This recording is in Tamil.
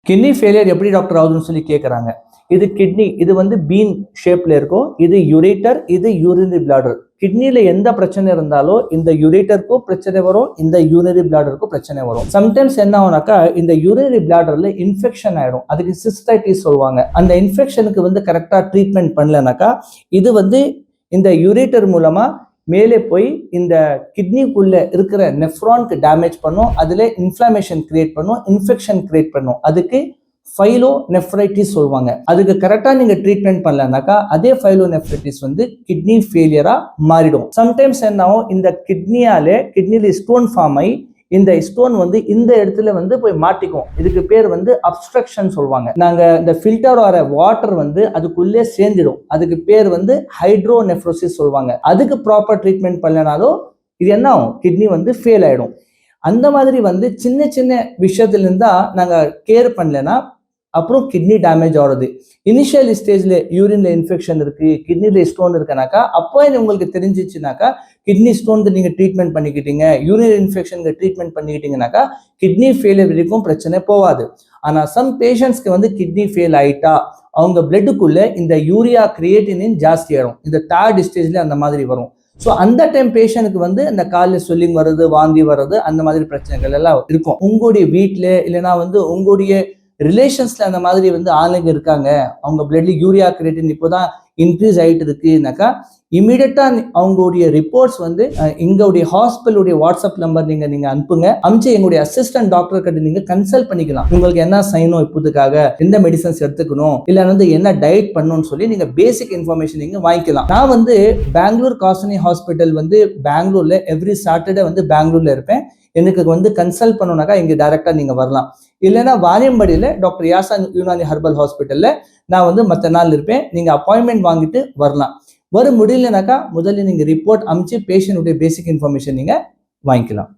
கிட்னி ஃபெயிலியர் எப்படி டாக்டர் ஆகுதுன்னு சொல்லி கேட்குறாங்க. இது கிட்னி, இது வந்து பீன் ஷேப்ல இருக்கும். இது யூரேட்டர், இது யூரினரி பிளாடர். கிட்னில எந்த பிரச்சனை இருந்தாலும் இந்த யூரேட்டருக்கும் பிரச்சனை வரும், இந்த யூரினரி பிளாடருக்கும் பிரச்சனை வரும். சம்டைம்ஸ் என்ன ஆகும்னாக்கா இந்த யூரினரி பிளாடர்ல இன்ஃபெக்ஷன் ஆயிடும். அதுக்கு சிஸ்டைட்டிஸ் சொல்லுவாங்க. அந்த இன்ஃபெக்ஷனுக்கு வந்து கரெக்டா ட்ரீட்மெண்ட் பண்ணலனாக்கா இது வந்து இந்த யூரேட்டர் மூலமா மேலே போய் இந்த கிட்னிக்குள்ள இருக்கிற நெஃப்ரானுக்கு டேமேஜ் பண்ணும். அதுல இன்ஃப்ளமேஷன் கிரியேட் பண்ணும், இன்ஃபெக்ஷன் கிரியேட் பண்ணும். அதுக்கு ஃபைலோநெஃப்ரைட்டிஸ் சொல்லுவாங்க. அதுக்கு கரெக்டா நீங்க ட்ரீட்மெண்ட் பண்ணலனாக்கா அதே ஃபைலோநெஃப்ரைட்டிஸ் வந்து கிட்னி ஃபெயிலியரா மாறிடும். சம்டைம்ஸ் என்ன ஆகும், இந்த கிட்னில ஸ்டோன் ஃபார்ம் ஆகி இந்த ஸ்டோன் வந்து இந்த இடத்துல வந்து போய் மாட்டிக்கும். இதுக்கு பேர் வந்து அப்ஸ்ட்ரக்ஷன் சொல்லுவாங்க. நாங்க இந்த ஃபில்டர் வர வாட்டர் வந்து அதுக்குள்ளே சேர்ந்துடும். அதுக்கு பேர் வந்து ஹைட்ரோநெஃப்ரோசிஸ் சொல்லுவாங்க. அதுக்கு ப்ராப்பர் ட்ரீட்மெண்ட் பண்ணலனாலும் இது என்ன ஆகும், கிட்னி வந்து ஃபெயில் ஆயிடும். அந்த மாதிரி வந்து சின்ன சின்ன விஷயத்துல இருந்தா நாங்க கேர் பண்ணலன்னா அப்புறம் கிட்னி டேமேஜ் ஆகுது. இனிஷியல் ஸ்டேஜ்ல யூரின்ல இன்ஃபெக்ஷன் இருக்கு, கிட்னில ஸ்டோன் இருக்குனாக்கா அப்போ உங்களுக்கு தெரிஞ்சிச்சுனாக்கா கிட்னி ஸ்டோனுக்கு நீங்க ட்ரீட்மெண்ட் பண்ணிக்கிட்டீங்க, யூரின் இன்ஃபெக்ஷனுக்கு ட்ரீட்மெண்ட் பண்ணிக்கிட்டீங்கன்னாக்கா கிட்னி ஃபெயிலியர் வரைக்கும் பிரச்சனை போகாது. ஆனா சம் பேஷண்ட்ஸ்க்கு வந்து கிட்னி ஃபெயில் ஆயிட்டா அவங்க பிளட்டுக்குள்ள இந்த யூரியா கிரியேட்டினின் ஜாஸ்தி ஆயிடும். இந்த தேர்ட் ஸ்டேஜ்ல அந்த மாதிரி வரும். ஸோ அந்த டைம் பேஷண்ட்டுக்கு வந்து அந்த காலில் ஸ்வெல்லிங் வருது, வாந்தி வருது, அந்த மாதிரி பிரச்சனைகள் எல்லாம் இருக்கும். உங்களுடைய வீட்டில் இல்லைன்னா வந்து உங்களுடைய ரிலேஷன்ஸ்ல அந்த மாதிரி வந்து ஆளுங்க இருக்காங்க, அவங்க பிளட்ல யூரியா கிரியேட்டின் இப்போதான் இன்க்ரீஸ் ஆகிட்டு இருக்குனாக்கா இமீடியட்டா அவங்களுடைய ரிப்போர்ட்ஸ் வந்து எங்களுடைய ஹாஸ்பிட்டலுடைய வாட்ஸ்அப் நம்பர் நீங்க அனுப்புங்க. அனுப்பிச்சு எங்களுடைய அசிஸ்டன்ட் டாக்டர் கிட்ட நீங்க கன்சல்ட் பண்ணிக்கலாம். உங்களுக்கு என்ன செய்யணும், இப்போதுக்காக எந்த மெடிசன்ஸ் எடுத்துக்கணும், இல்ல வந்து என்ன டயட் பண்ணணும்னு சொல்லி நீங்க பேசிக் இன்ஃபர்மேஷன் நீங்க வாங்கிக்கலாம். நான் வந்து பெங்களூர் காசினி ஹாஸ்பிட்டல் வந்து பெங்களூர்ல எவ்ரி சாட்டர்டே வந்து பெங்களூர்ல இருப்பேன். எனக்கு வந்து கன்சல்ட் பண்ணணும்னாக்கா இங்க டைரக்டா நீங்க வரலாம். இல்லைன்னா வாரியம்படியில டாக்டர் யாசா யுனானி ஹெர்பல் ஹாஸ்பிட்டல்ல நான் வந்து மற்ற நாள் இருப்பேன். நீங்க அப்பாயின்மெண்ட் வாங்கிட்டு வரலாம். வர முடியலனாக்கா முதல்ல நீங்க ரிப்போர்ட் அனுப்பிச்சு பேஷண்ட்டுடைய பேசிக் இன்ஃபர்மேஷன் நீங்க வாங்கிக்கலாம்.